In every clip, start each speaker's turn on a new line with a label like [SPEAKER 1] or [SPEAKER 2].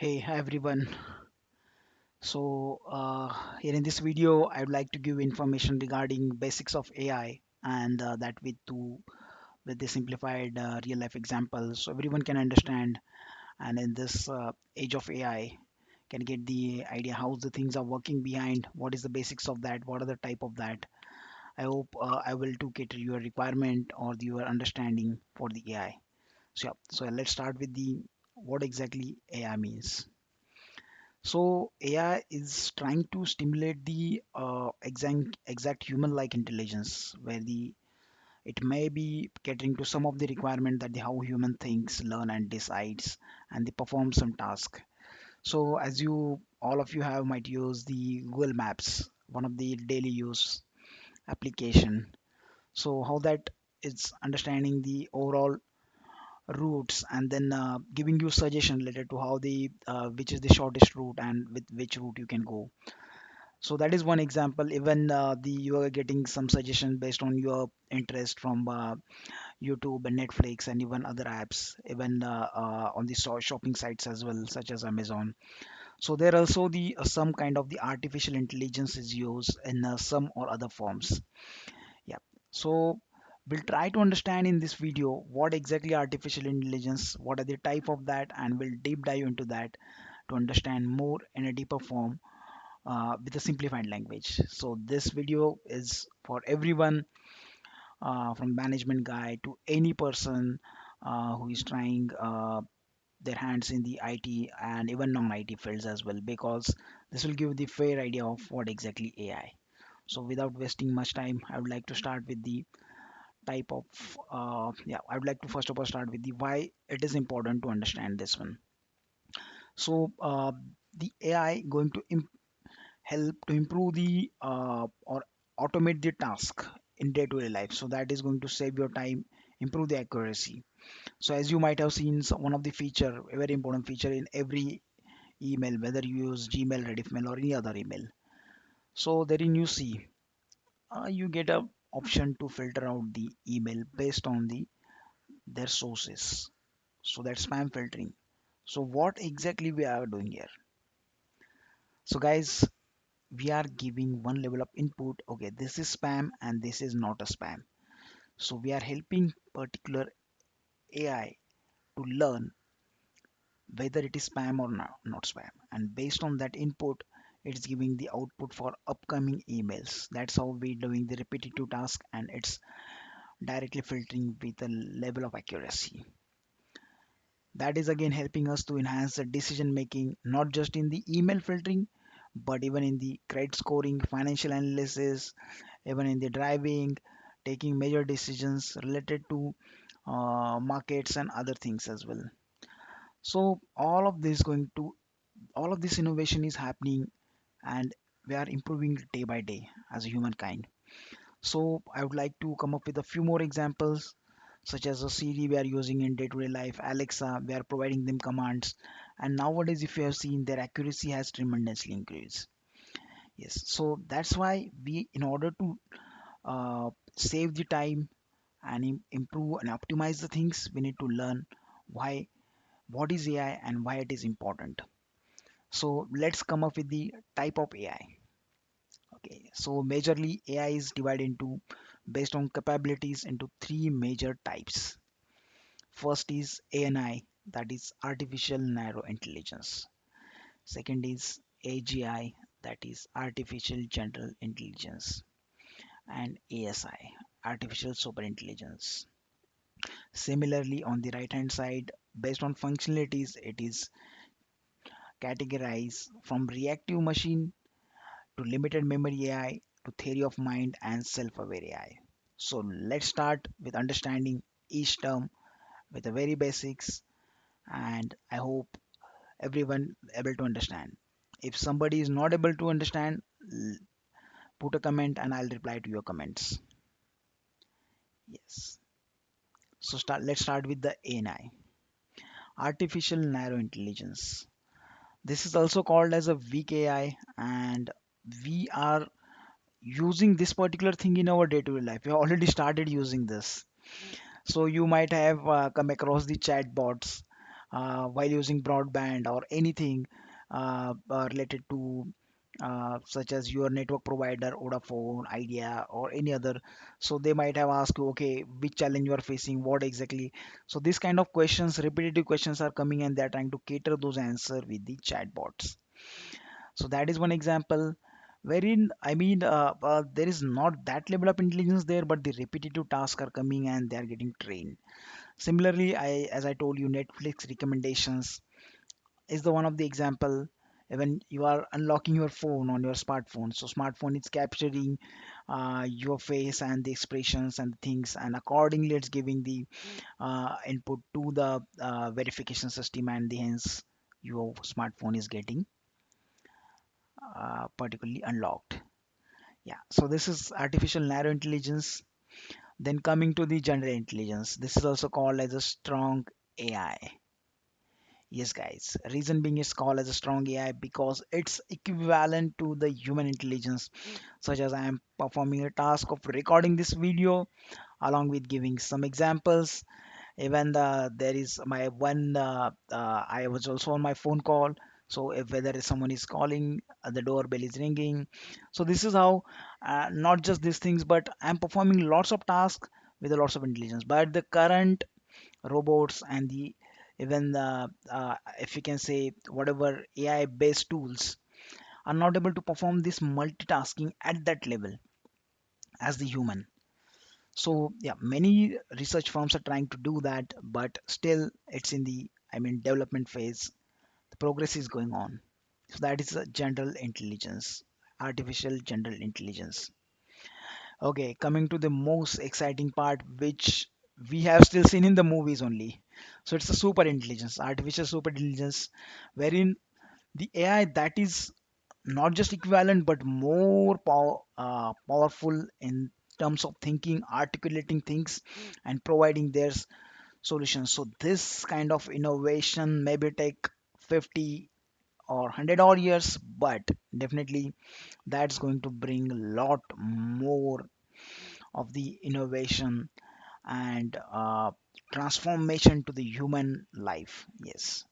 [SPEAKER 1] Hi everyone. Here in this video, I would like to give information regarding basics of AI and that with the simplified real life examples, so everyone can understand. And in this age of AI, can get the idea how the things are working behind. What is the basics of that? What are the type of that? I hope I will to cater your requirement or your understanding for the AI. So let's start with the what exactly AI means. So AI is trying to stimulate the exact human-like intelligence, where the it may be catering to some of the requirement that the how human thinks, learn, and decides, and they perform some task. So as you all of you have might use the Google Maps, one of the daily use application. So how that is understanding the overall routes and then giving you suggestion related to how the which is the shortest route and with which route you can go. So that is one example. Even the you are getting some suggestion based on your interest from YouTube and Netflix and even other apps, even on the shopping sites as well, such as Amazon. So there also the some kind of the artificial intelligence is used in some or other forms. Yeah. So we'll try to understand in this video what exactly artificial intelligence, what are the type of that, and we'll deep dive into that to understand more in a deeper form with a simplified language. So this video is for everyone, from management guy to any person who is trying their hands in the IT and even non-IT fields as well, because this will give the fair idea of what exactly AI. So without wasting much time, I would like to start with the type of I would like to first of all start with the why it is important to understand this one. So the AI going to help to improve the or automate the task in day-to-day life, so that is going to save your time, improve the accuracy. So as you might have seen, one of the feature, a very important feature in every email, whether you use Gmail, Rediffmail, or any other email. So therein you see you get a option to filter out the email based on their sources. So that's spam filtering. So what exactly we are doing here? So guys, we are giving one level of input. Okay, this is spam and this is not a spam. So we are helping particular AI to learn whether it is spam or not spam, and based on that input it's giving the output for upcoming emails. That's how we're doing the repetitive task, and it's directly filtering with a level of accuracy. That is again helping us to enhance the decision making, not just in the email filtering, but even in the credit scoring, financial analysis, even in the driving, taking major decisions related to markets and other things as well. So all of this innovation is happening, and we are improving day by day as a humankind. So I would like to come up with a few more examples, such as a Siri we are using in day-to-day life, Alexa, we are providing them commands, and nowadays if you have seen, their accuracy has tremendously increased. Yes, so that's why we, in order to save the time and improve and optimize the things, we need to learn why, what is AI and why it is important. So let's come up with the type of AI. Okay, so majorly AI is divided into, based on capabilities, into three major types. First is ANI, that is artificial narrow intelligence. Second is AGI, that is artificial general intelligence, and ASI, artificial super intelligence. Similarly, on the right hand side, based on functionalities, it is categorized from reactive machine to limited memory AI to theory of mind and self-aware AI. So let's start with understanding each term with the very basics, and I hope everyone able to understand. If somebody is not able to understand, put a comment and I'll reply to your comments. Yes. So let's start with the ANI, artificial narrow intelligence. This is also called as a weak AI, and we are using this particular thing in our day-to-day life. We have already started using this. So you might have come across the chat bots, while using broadband or anything related to such as your network provider, Vodafone, Idea, or any other. So they might have asked you, okay, which challenge you are facing, what exactly. So this kind of questions, repetitive questions are coming, and they're trying to cater those answer with the chatbots. So that is one example wherein there is not that level of intelligence there, but the repetitive tasks are coming and they are getting trained. Similarly, as I told you, Netflix recommendations is the one of the example. When you are unlocking your phone on your smartphone, so smartphone is capturing your face and the expressions and things, and accordingly it's giving the input to the verification system, and hence your smartphone is getting particularly unlocked. Yeah, so this is artificial narrow intelligence. Then coming to the general intelligence, this is also called as a strong AI. Yes, guys. Reason being it's called as a strong AI because it's equivalent to the human intelligence, such as I am performing a task of recording this video along with giving some examples. Even there is my one, I was also on my phone call. So if whether someone is calling, the doorbell is ringing. So this is how, not just these things, but I'm performing lots of tasks with a lots of intelligence. But the current robots and the even the if you can say whatever AI based tools are not able to perform this multitasking at that level as the human. So yeah, many research firms are trying to do that, but still it's in the, development phase. The progress is going on. So that is a general intelligence, artificial general intelligence. Okay, coming to the most exciting part, which we have still seen in the movies only. So it's a super intelligence, artificial super intelligence, wherein the AI that is not just equivalent but more powerful in terms of thinking, articulating things, and providing their solutions. So this kind of innovation maybe take 50 or 100 odd years, but definitely that's going to bring a lot more of the innovation and transformation to the human life. Yes.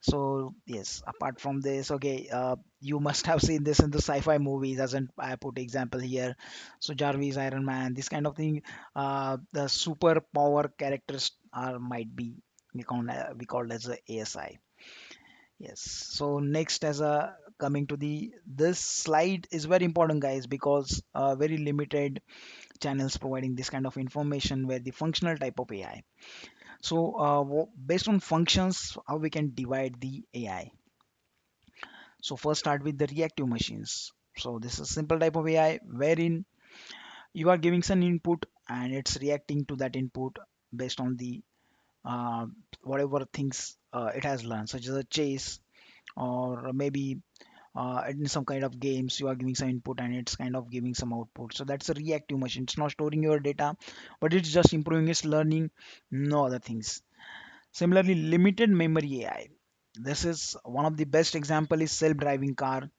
[SPEAKER 1] So yes, apart from this, okay, you must have seen this in the sci-fi movies, as in I put example here. So Jarvis, Iron Man, this kind of thing. The superpower characters are might be we call as a ASI. Yes. So next, as a coming to the this slide is very important, guys, because very limited channels providing this kind of information where the functional type of AI. So based on functions, how we can divide the AI. So first start with the reactive machines. So this is a simple type of AI wherein you are giving some input and it's reacting to that input based on the uh, whatever things it has learned, such as a chase or maybe in some kind of games you are giving some input and it's kind of giving some output. So that's a reactive machine. It's not storing your data, but it's just improving its learning, no other things. Similarly, limited memory AI. This is one of the best example is self-driving car,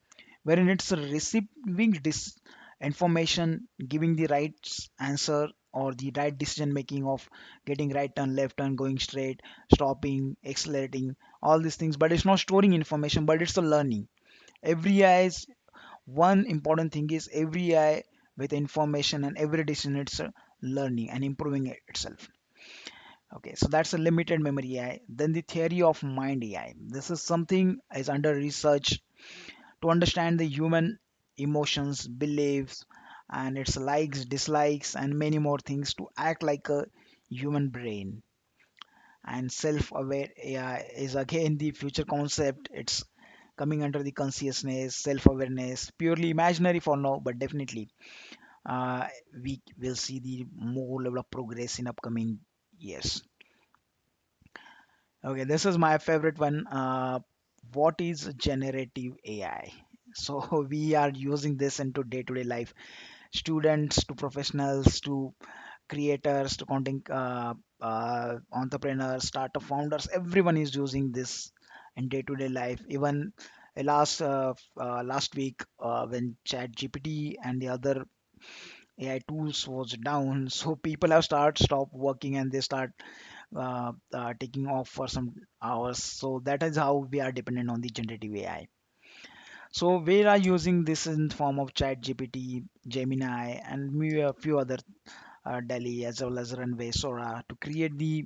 [SPEAKER 1] wherein it's receiving this information, giving the right answer or the right decision making of getting right turn, left turn, going straight, stopping, accelerating, all these things. But it's not storing information, but it's the learning. Every AI is one important thing is every AI with information and every decision it's learning and improving itself. Okay, so that's a limited memory AI. Then the theory of mind AI. This is something is under research to understand the human emotions, beliefs, and its likes, dislikes, and many more things to act like a human brain. And self-aware AI is again the future concept. It's coming under the consciousness, self-awareness, purely imaginary for now, but definitely uh, we will see the more level of progress in upcoming years. Okay, this is my favorite one. What is generative AI? So we are using this into day-to-day life. Students to professionals to creators to content entrepreneurs, startup founders, everyone is using this in day-to-day life. Even last week when Chat GPT and the other AI tools was down, so people have start stop working and they start taking off for some hours. So that is how we are dependent on the generative AI. So we are using this in form of Chat GPT, Gemini, and maybe a few other Delhi as well as Runway, Sora to create the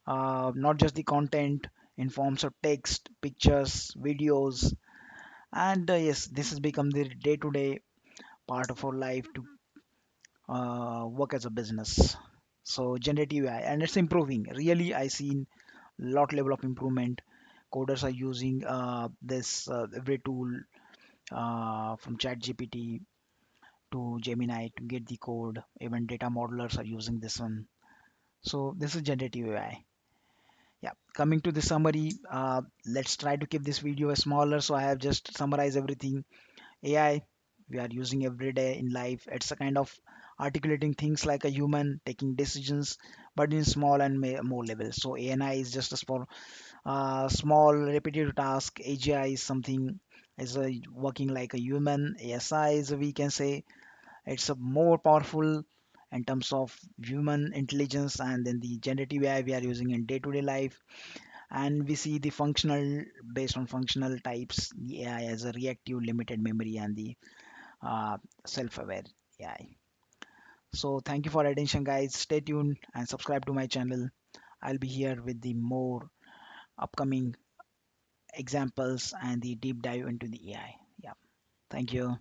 [SPEAKER 1] not just the content in forms of text, pictures, videos, and yes, this has become the day-to-day part of our life to work as a business. So generative AI, and it's improving. Really, I seen lot level of improvement. Coders are using this every tool from ChatGPT to Gemini to get the code. Even data modelers are using this one. So this is generative AI. Yeah, coming to the summary, let's try to keep this video smaller. So I have just summarized everything. AI, we are using every day in life. It's a kind of articulating things like a human taking decisions, but in small and more levels. So ANI is just a small repetitive task. AGI is something is working like a human. ASI is we can say it's a more powerful in terms of human intelligence, and then the generative AI we are using in day-to-day life. And we see the functional based on functional types. The AI has a reactive, limited memory, and the uh, self-aware AI. So thank you for attention, guys. Stay tuned and subscribe to my channel. I'll be here with the more upcoming examples and the deep dive into the AI. Yeah, thank you.